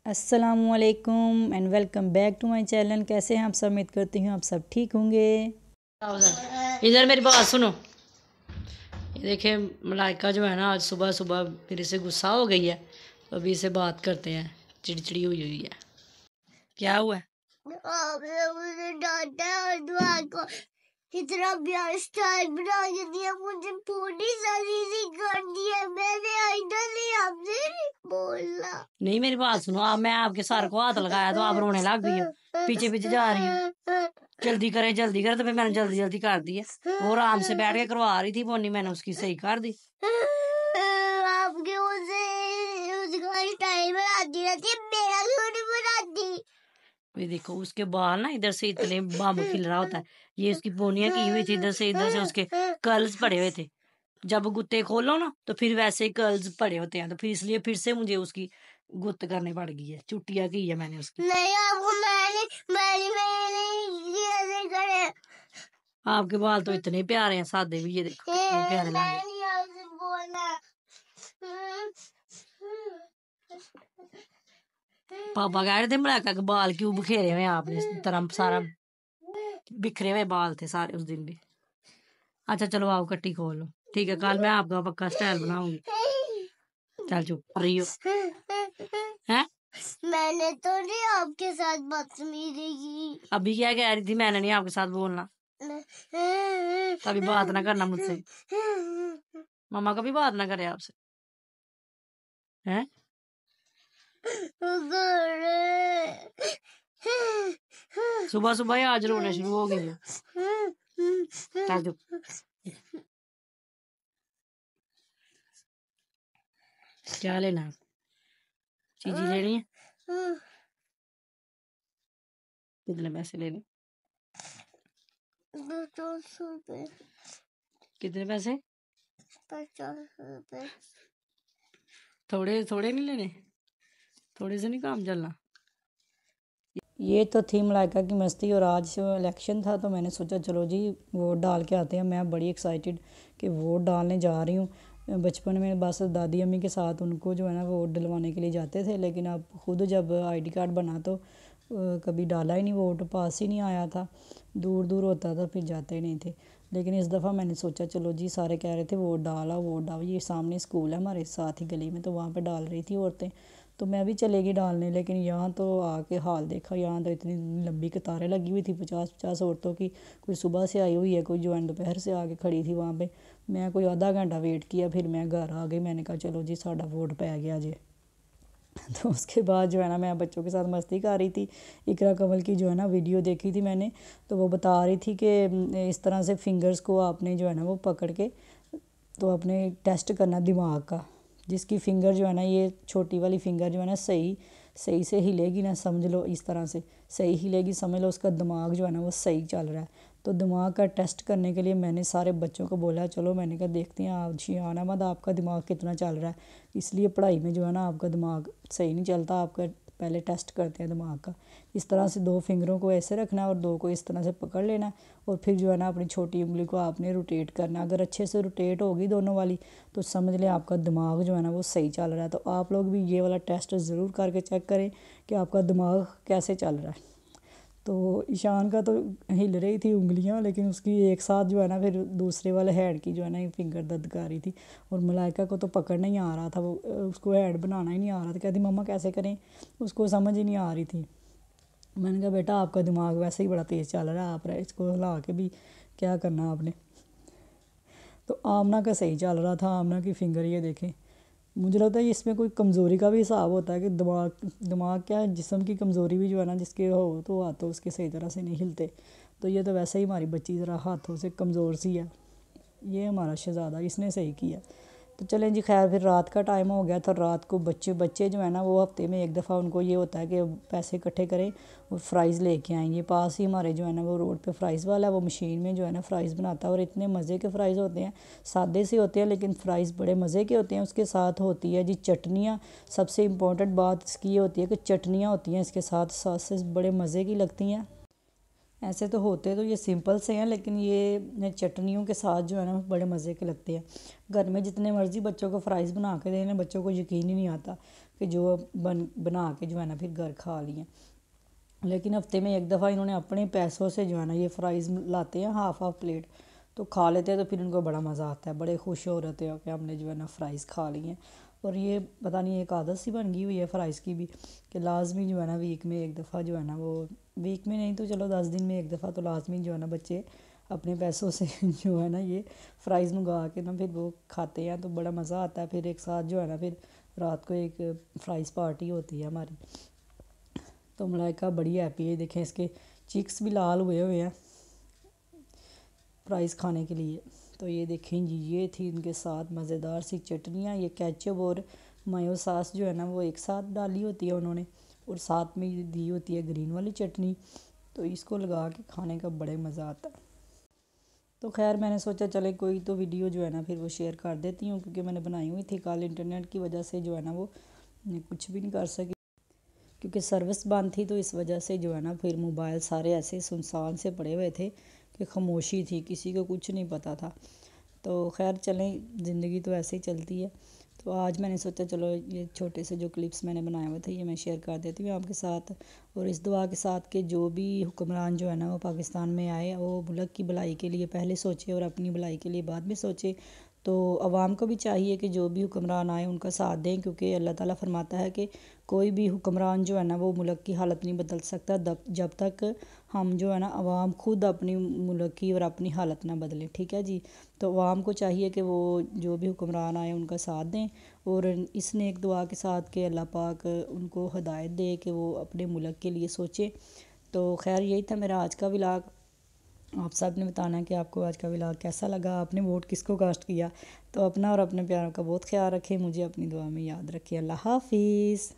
अस्सलामु अलैकुम and welcome back to my channel. कैसे हैं आप सब? उम्मीद करती हूँ आप सब ठीक होंगे। इधर मेरी बात सुनो। ये देखे मलाइका जो है ना आज सुबह सुबह मेरे से गुस्सा हो गई है, तो अभी इसे बात करते हैं। चिड़चिड़ी हुई हुई है। क्या हुआ? आपने मुझे डांटा और दुआ को इतना प्यार स्टाइल बना के दिया, मुझे पूरी सारी सी कर दिया। मैंने आइंदा नहीं आपसे बोलना। नहीं मेरी बात सुनो। आप मैं आपके सर को हाथ लगाया तो आप रोने लग गई हो, पीछे पीछे जा रही हो। जल्दी करे तो फिर मैंने जल्दी जल्दी कर दी है। वो आराम से बैठ के करवा रही थी बोनी, मैंने उसकी सही कर दी। आपके उसे उसका स्टाइल बनाती रहती है, मेरा क्यों नहीं बनाती? ये देखो उसके बाल ना इधर से इतने बम खिल रहा होता है। ये उसकी पोनियां की हुई थी, इधर से उसके कर्ल्स पड़े हुए थे। जब गुत्ते खोलो ना तो फिर वैसे ही कर्ल्स पड़े होते हैं, तो फिर इसलिए फिर से मुझे उसकी गुत्त करनी पड़ गई है। चुटिया की है मैंने उसकी। नहीं आपको मैंने ऐसे करे। आपके बाल तो इतने प्यारे हैं, सादे भी। ये देखो कितने प्यारे लगे। नहीं आपसे बोलना। पापा कह रहे थे मलाइका के बाल क्यों बिखेरे हुए हैं आपने इस तरह? सारा बिखरे हुए बाल थे सारे उस दिन भी। अच्छा चलो आओ कट्टी खोल लो। ठीक है, कल मैं आपका पक्का स्टाइल बनाऊंगी। चल चुप कर रही हो हैं? मैंने तो नहीं आपके साथ बदतमीजी की। अभी क्या कह रही थी? मैंने नहीं आपके साथ बोलना। कभी बात ना करना मुझसे। मम्मा कभी बात ना करे आपसे हैं? सुबह सुबह ही आज रोने शुरू हो गई है। चल चुप। क्या लेना है? चीजी लेनी है? कितने पैसे लेने? 50 रुपए। कितने पैसे? 50 रुपए। थोड़े थोड़े नहीं लेने? थोड़े से नहीं काम चलना। ये तो थी मलाइका की मस्ती, और आज इलेक्शन था तो मैंने सोचा चलो जी वोट डाल के आते हैं। मैं बड़ी एक्साइटेड कि वोट डालने जा रही हूँ। बचपन में बस दादी अम्मी के साथ उनको जो है ना वोट डलवाने के लिए जाते थे, लेकिन अब खुद जब आईडी कार्ड बना तो कभी डाला ही नहीं, वोट पास ही नहीं आया था। दूर दूर होता था, फिर जाते ही नहीं थे। लेकिन इस दफ़ा मैंने सोचा चलो जी, सारे कह रहे थे वोट डाला वोट डाल। ये सामने स्कूल है हमारे साथ ही गली में, तो वहाँ पे डाल रही थी औरतें, तो मैं भी चलेगी डालने। लेकिन यहाँ तो आके हाल देखा, यहाँ तो इतनी लंबी कतारें लगी हुई थी 50-50 औरतों की। कोई सुबह से आई हुई है, कोई जो है दोपहर से आके खड़ी थी वहाँ पे। मैं कोई आधा घंटा वेट किया, फिर मैं घर आ गई। मैंने कहा चलो जी साड़ा वोट पै गया जी। तो उसके बाद जो है ना मैं बच्चों के साथ मस्ती कर रही थी। इकरा कमल की जो है ना वीडियो देखी थी मैंने, तो वो बता रही थी कि इस तरह से फिंगर्स को आपने जो है ना वो पकड़ के तो अपने टेस्ट करना दिमाग का। जिसकी फिंगर जो है ना, ये छोटी वाली फिंगर जो है ना सही सही से हिलेगी ना, समझ लो इस तरह से सही हिलेगी, समझ लो उसका दिमाग जो है ना वो सही चल रहा है। तो दिमाग का टेस्ट करने के लिए मैंने सारे बच्चों को बोला चलो, मैंने कहा देखते हैं आप शियान अहमद आपका दिमाग कितना चल रहा है। इसलिए पढ़ाई में जो है ना आपका दिमाग सही नहीं चलता, आपका पहले टेस्ट करते हैं दिमाग का। इस तरह से 2 फिंगरों को ऐसे रखना है और 2 को इस तरह से पकड़ लेना है, और फिर जो है ना अपनी छोटी उंगली को आपने रोटेट करना है। अगर अच्छे से रोटेट होगी दोनों वाली तो समझ लें आपका दिमाग जो है ना वो सही चल रहा है। तो आप लोग भी ये वाला टेस्ट ज़रूर करके चेक करें कि आपका दिमाग कैसे चल रहा है। तो ईशान का तो हिल रही थी उंगलियां, लेकिन उसकी एक साथ जो है ना फिर दूसरे वाले हैंड की जो है ना फिंगर दर्द कर रही थी। और मलाइका को तो पकड़ना ही आ रहा था, वो उसको हैंड बनाना ही नहीं आ रहा था। कहती मम्मा कैसे करें, उसको समझ ही नहीं आ रही थी। मैंने कहा बेटा आपका दिमाग वैसे ही बड़ा तेज़ चल रहा है, आप इसको हिला के भी क्या करना आपने। तो आमना का सही चल रहा था, आमना की फिंगर ये देखें। मुझे लगता है इसमें कोई कमज़ोरी का भी हिसाब होता है कि दिमाग क्या है, जिस्म की कमज़ोरी भी जो है ना जिसके हो तो हाथों उसके सही तरह से नहीं हिलते। तो ये तो वैसे ही हमारी बच्ची ज़रा हाथों से कमज़ोर सी है। ये हमारा शहज़ादा, इसने सही किया। तो चलें जी, खैर फिर रात का टाइम हो गया था। रात को बच्चे जो है ना वो हफ्ते में एक दफ़ा उनको ये होता है कि पैसे इकट्ठे करें और फ्राइज़ लेके आएंगे। पास ही हमारे जो है ना वो रोड पे फ्राइज़ वाला है, वो मशीन में जो है ना फ़्राइज़ बनाता है, और इतने मज़े के फ़्राइज़ होते हैं। सादे से होते हैं लेकिन फ़्राइज़ बड़े मज़े के होते हैं। उसके साथ होती है जी चटनियाँ। सबसे इम्पोर्टेंट बात इसकी ये होती है कि चटनियाँ होती हैं इसके साथ, सॉसेस बड़े मज़े की लगती हैं। ऐसे तो होते तो ये सिंपल से हैं, लेकिन ये चटनियों के साथ जो है ना बड़े मज़े के लगते हैं। घर में जितने मर्ज़ी बच्चों को फ़्राइज़ बना के देना, बच्चों को यकीन ही नहीं आता। کہ جو بنا کے جو ہے نا پھر گھر کھا لیے. لیکن ہفتے میں ایک دفعہ انہوں نے اپنے پیسوں سے جو ہے نا یہ فرائز لاتے ہیں ہاف پلیٹ تو کھا لیتے ہیں، تو پھر ان کو بڑا مزہ آتا ہے، بڑے خوش ہو رہتے ہیں کہ ہم نے جو ہے نا فرائز کھا لی ہیں. اور یہ پتہ نہیں ایک عادت سی بن گئی ہوئی ہے فرائز کی بھی کہ لازمی جو ہے نا ویک میں ایک دفعہ جو ہے نا وہ ویک میں نہیں تو چلو 10 دن میں ایک دفعہ تو لازمی جو ہے نا بچے اپنے پیسوں سے جو ہے نا یہ فرائز منگوا کے نا پھر وہ کھاتے ہیں، تو بڑا مزہ آتا ہے. پھر ایک ساتھ جو ہے نا پھر رات کو ایک فرائز پارٹی ہوتی ہے ہماری. تو ملائکہ بڑی ہیپی ہے، دیکھیں اس کے چیکس بھی لال ہوئے ہیں فرائز کھانے کے لیے. تو یہ دیکھیں جی یہ تھی ان کے ساتھ مزیدار سی چٹنیاں. یہ کیچپ اور مایو ساس جو ہے نا وہ ایک ساتھ ڈالی ہوتی ہے انہوں نے، اور ساتھ میں دی ہوتی ہے گرین والی چٹنی. تو اس کو لگا کے کھانے کا بڑے مزہ آتا ہے. تو خیر میں نے سوچا چلے کوئی تو ویڈیو جو ہے نا پھر وہ شیئر کر دیتی ہوں، کیونکہ میں نے بنائی ہوئی تھی کل انٹرنیٹ کی وجہ سے جو ہے نا وہ کچھ بھی نہیں کر سکی کیونکہ سروس بند تھی. تو اس وجہ سے جو ہے نا پھر موبائل سارے ایسے سنسان سے پڑے ہوئے تھے کہ خاموشی تھی، کسی کو کچھ نہیں پتہ تھا. تو خیر چلیں زندگی تو ایسے ہی چلتی ہے. تو آج میں نے سوچا چلو یہ چھوٹے سے جو کلپس میں نے بنائے ہوئے تھے یہ میں شیئر کر دیتی ہوں آپ کے ساتھ، اور اس دعا کے ساتھ کہ جو بھی حکمران جو ہے نا وہ پاکستان میں آئے وہ ملک کی بھلائی کے لیے پہلے سوچے اور اپنی بھلائی کے لیے بعد میں سوچے. تو عوام کو بھی چاہیے کہ جو بھی حکمران آئے ان کا ساتھ دیں، کیونکہ اللہ تعالیٰ فرماتا ہے کہ کوئی بھی حکمران جو ہے نا وہ ملک کی حالت نہیں بدل سکتا جب تک ہم جو ہے نا عوام خود اپنی ملک کی اور اپنی حالت نہ بدلیں. ٹھیک ہے جی. تو عوام کو چاہیے کہ وہ جو بھی حکمران آئے ان کا ساتھ دیں، اور اس نیک دعا کے ساتھ کہ اللہ پاک ان کو ہدایت دے کہ وہ اپنے ملک کے لیے سوچے. تو خیر یہی تھا میرا آج کا ولاگ. آپ سب نے بتانا ہے کہ آپ کو آج کا ولاگ کیسا لگا، آپ نے ووٹ کس کو کاسٹ کیا. تو اپنا اور اپنے پیاروں کا بہت خیال رکھیں، مجھے اپنی دعا میں یاد رکھیں. اللہ حافظ.